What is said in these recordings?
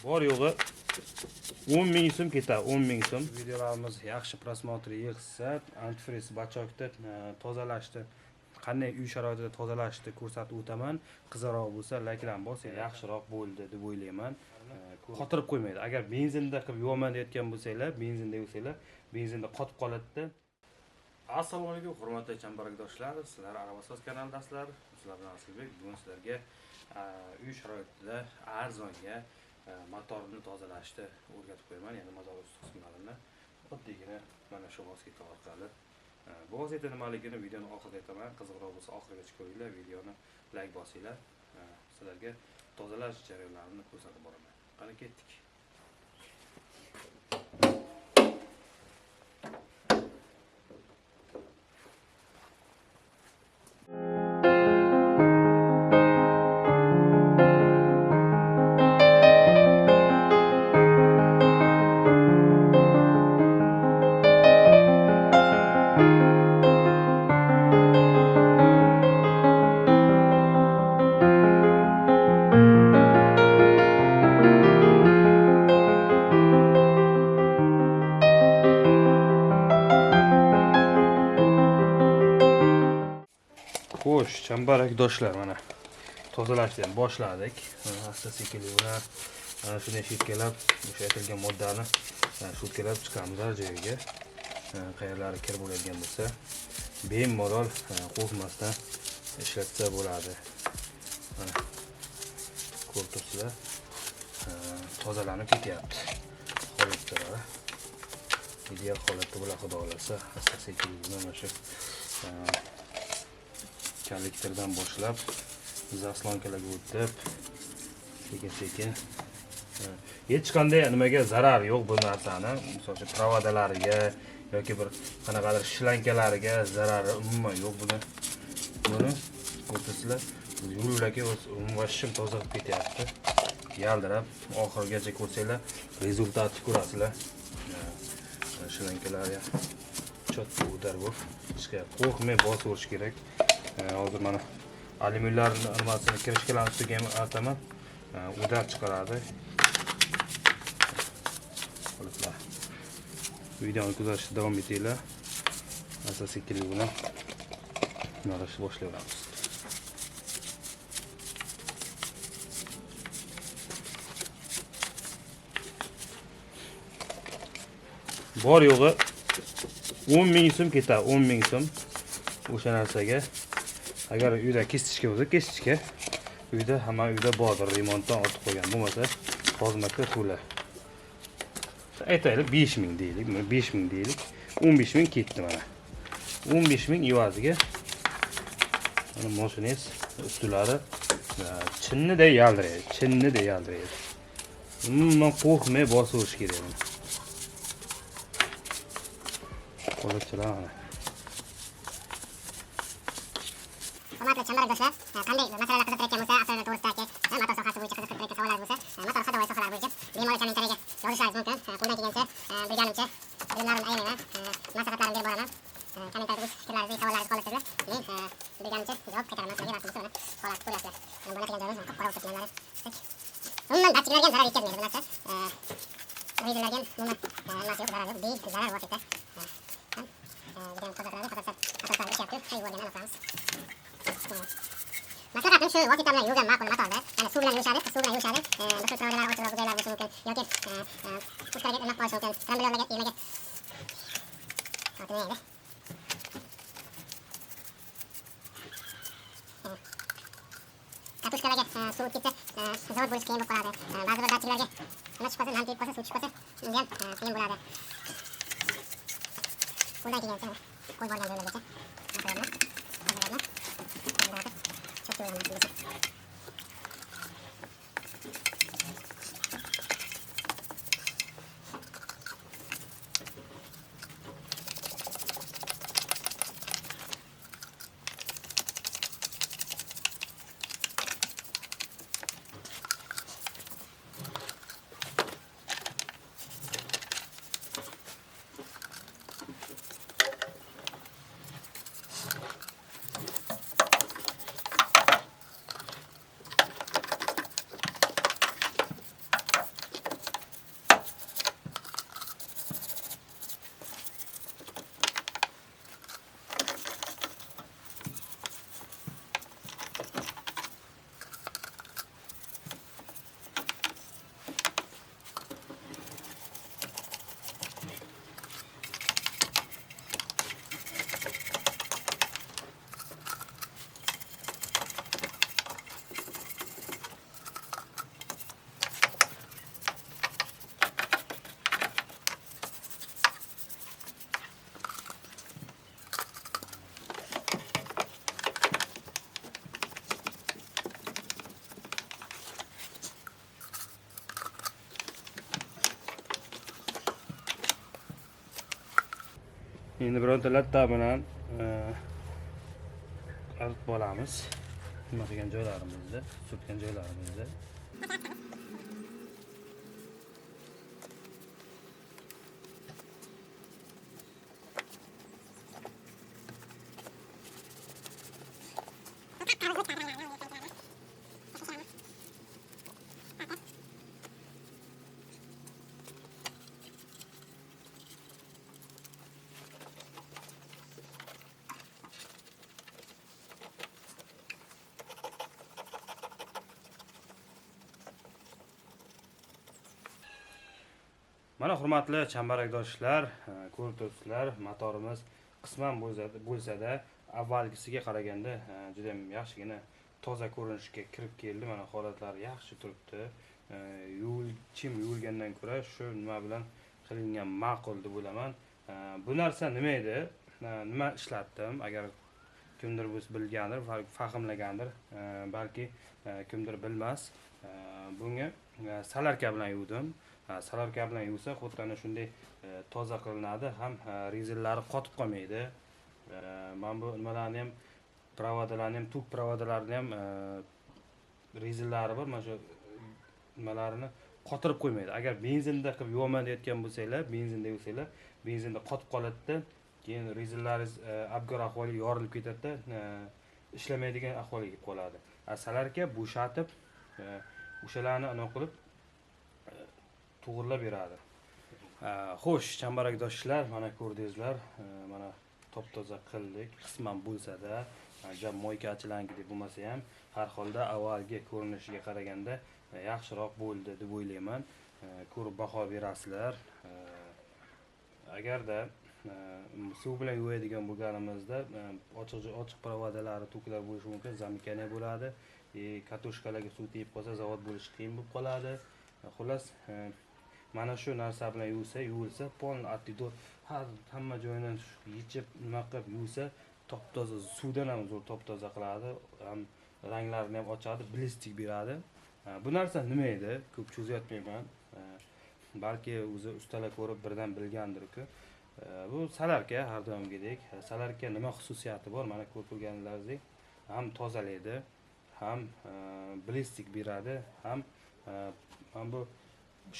Bor yo'g'i 10 ming so'm ketadi, 10 ming so'm. Videolarimiz yaxshi prosmotr yig'sa, antifriz bachokda tozalashni, qanday uy sharoitida tozalashni ko'rsatib o'taman. Qizaloq bo'lsa, layklar bo'lsa, yaxshiroq bo'ldi deb o'ylayman. Qotirib qo'ymaydi. Agar benzinda qilib yuvaman deyotgan bo'lsanglar, benzinda yuvsanglar, benzinda qotib qoladi. Assalomu alaykum, hurmatli chambarakdoshlar. Sizlar Aravasoz kanalidasizlar. Sizlar bilan Asilbek. Bugun sizlarga uy sharoitida arzonga motorni tozalashni o'rgatib qo'yaman. Ya'ni motor ust qismlarini oddiygina mana shu vosita orqali. Bu vosita nimaligini videoni oxirida aytaman. Qiziqroq bo'lsa oxirigacha ko'ringlar, videoni like bosinglar. Sizlarga tozalash jarayonlarini ko'rsatib boraman. Qani ketdik. Xo'sh, chambarakdoshlar, mana tozalashni ham boshladik. Asta-sekinlik bilan mana shunday shutkalab, o'sha aytilgan moddani shutkalab chiqamiz joyiga. Qayerlari kir bo'ladigan bo'lsa, bemalol qo'rqmasdan ishlatsa bo'ladi. Mana ko'rib turibsizlar, tozalanib ketyapti. Holatlar ideal holatda bo'la xudo xolasa, asta-sekinlik bilan mana shu kollektordan boshlab zaslonkalarga o'tib sekin-sekin hech qanday nimaga zarar yo'q bu narsani. Misol uchun provodalariga yoki bir qanaqadir shlankalariga zarari umuman yo'q buni. Ko'rsizlar, yo'llarga vashim toza qilib ketyapti. Yaldirab oxirigacha ko'rsanglar, rezultatni ko'rasizlar. Shlankalarga chotda o'tarib chiqyapti. Qo'rqmay bosib kerak. Hozir mana alyuminiylar nimasini kirishkalarni ustiga ham artaman, o'dar chiqaradi. Videoni kuzatishda davom etinglar. Asta-sekinlik bilan narashni boshlayveramiz. Bor yo'g'i 10 ming so'm ketadi, 10 ming so'm o'sha narsaga. Agar uyda kestichka bo'lsa, kestichka. Uyda hamma uyda bordir, remontdan ortib qo'ygan bo'lmasa, xizmatga to'la. Aytaylik 5 ming deylik, 5 ming deylik. 15 ming ketdi mana. 15 ming evaziga mana mashinangiz ustilari chinniday yaldiraydi. Umuman qo'rqmay bosib kerak. Qo'lchilar mana. Hurmatli chambarakdoshlar, qanday masalalar qiziqtirayotgan bo'lsa, avtomobil to'g'risidagi motor sohasi bo'yicha qiziqtirayotgan savollar bo'lsa, motor xidoyi sohalari bo'yicha bemalol kommentariyaga yozishingiz mumkin. Qo'ldan kelgancha, bilganimcha, bilimlarimni ayamaman, maslahatlarimni berib boraman. Kommentariyada o'z fikrlaringizni, savollaringizni qoldirsanglar, men bilganimcha javob qaytaraman. Sizlarga vaqt bo'lsa, mana holatni ko'ryapsizlar. Mana bu qilgan joyimiz qop-qora o'tirganlari. Umuman datchiklarga zarar yetkazmaydi bu narsa. Reydlarga umuman nimasi yo'q, zarar yo'q, bezarar vosita. Asoslarni ishyapti, hayvonlarni aniqlamiz. Maslahatim shu, vosita bilan yuvgan ma'qul motorda. Ya'ni suv bilan yuvishadi, bir xil provodalar, ochiqroq joylar bo'lishi mumkin yoki ushlarga ilib qolishi mumkin. Trambulerlarga emaga tortmaydi. Katushkalarga suv o'tib ketsa, zavod bo'lishi qiyin bo'lib qoladi. Ba'zi bir datchiklarga nima chiqib qolsa, nam tegib qolsa, suv chiqib qolsa, unda ham qiyin bo'ladi. Qo'ldan kelgancha, qo'l borgan joylargacha Endi bironta latta bilan artib olamiz. Nima qilgan joylarimizni, surtgan joylarimizni. Mana hurmatli chambarakdoshlar, ko'rib turibsizlar, motorimiz qisman bo'lsa-da avvalgisiga qaraganda juda ham yaxshigina toza ko'rinishga kirib keldi. Mana holatlari yaxshi turibdi. Chim yuvilgandan ko'ra shu nima bilan qilingan ma'qul deb o'ylaman. Bu narsa nima edi? Nima ishlatdim? Agar kimdir bilgandir, fahmlagandir, balki kimdir bilmas. Bunga salarka bilan yuvdim. Salarka bilan yuvsa xuddi ana shunday toza qilinadi, ham rezillari qotib qolmaydi. Mana bu nimalarni ham, provodalarni ham, tok provodalarni ham rezillari bor. Mana shu nimalarini qotirib qo'ymaydi. Agar benzinda qilib yuvaman deyotgan bo'lsanglar, benzinda yuvsanglar, benzinda qotib qoladi-da, keyin rezillaringiz abgor ahvolga yorilib ketadi-da, ishlamaydigan ahvolga kelib qoladi. Salarka bo'shatib, o'shalarni anaqa qilib to'g'irlab beradi. Xo'sh, chambarakdoshlar, mana ko'rdingizlar, mana top-toza qildik. Qisman bo'lsa-da, jam moykachilankidek bo'lmasa ham, har holda avvalgi ko'rinishiga qaraganda yaxshiroq bo'ldi deb o'ylayman. Ko'rib baho berasizlar. Agarda suv bilan yuvadigan bo'lganimizda ochiq provodalari, toklar bo'lishi mumkin, zamikaniya bo'ladi. Katoshkalarga suv tegib qolsa, zavod bo'lishi qiyin bo'lib qoladi. Xullas, mana shu narsa bilan yuvilsa, polni attidor hamma joyidan yechib, nima qilib yuvsa, top-toza, suvdan ham zo'r top-toza qiladi, ham ranglarini ham ochadi, blestik beradi. Bu narsa nima edi? Ko'p cho'zayotmayman. Balki o'zi ustalar ko'rib birdan bilgandir-ku. Bu salarka, har doimgidek. Salarka nima xususiyati bor? Mana ko'rib turganlaringizdek, ham tozalaydi, ham blestik beradi, ham bu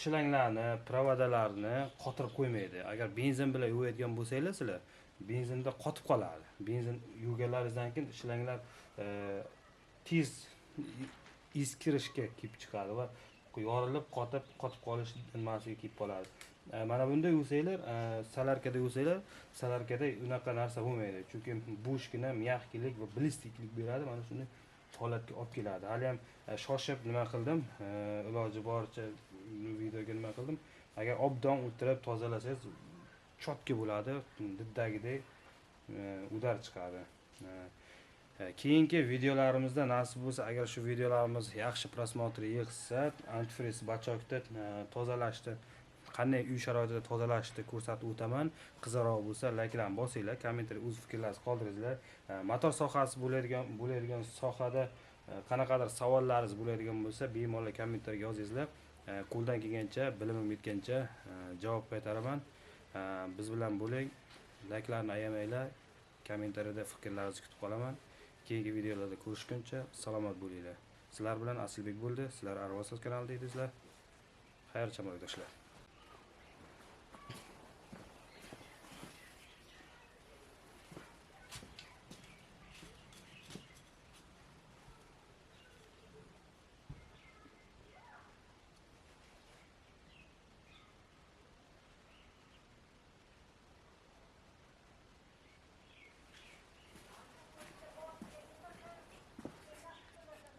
shilanglarni, provodalarni qotirib qo'ymaydi. Agar benzin bilan yuvadigan bo'lsanglar, sizlar benzinda qotib qoladi. Benzin yuvganlaringizdan keyin shilanglar tez iskirishga kelib chiqadi va yorilib, qotib qolish nimasiga kelib qoladi. Mana bunda yuvsanglar, salarkada yuvsanglar, salarkada unaqa narsa bo'lmaydi. Chunki bo'shgina, miyaqlik va blestiklik beradi. Mana shunday holatga olib keladi. Hali ham shoshib nima qildim, iloji boricha videoga nima qildim. Agar obdon o'tirib tozalasangiz, chotki bo'ladi, diddagidek udar chiqadi. Keyingi videolarimizda nasib bo'lsa, agar shu videolarimiz yaxshi prosmotr yig'sa, antifriz bachokda tozalashni, qanday uy sharoitida tozalashni ko'rsatib o'taman. Qiziqroq bo'lsa, layklarni bosinglar, kommentariy o'z fikrlaringizni qoldiringlar. Motor sohasi bo'ladigan sohada qanaqadir savollaringiz bo'ladigan bo'lsa, bemalol kommentariyaga yozinglar. Qo'ldan kelgancha, bilimim yetgancha javob qaytaraman. Biz bilan bo'ling. Layklarni ayamanglar. Kommentariyada fikrlaringizni kutib qolaman. Keyingi videolarda ko'rishguncha salomat bo'linglar. Sizlar bilan Asilbek bo'ldi. Sizlar Arvosoz kanalida edingizlar. Xayr, chambarakdoshlar.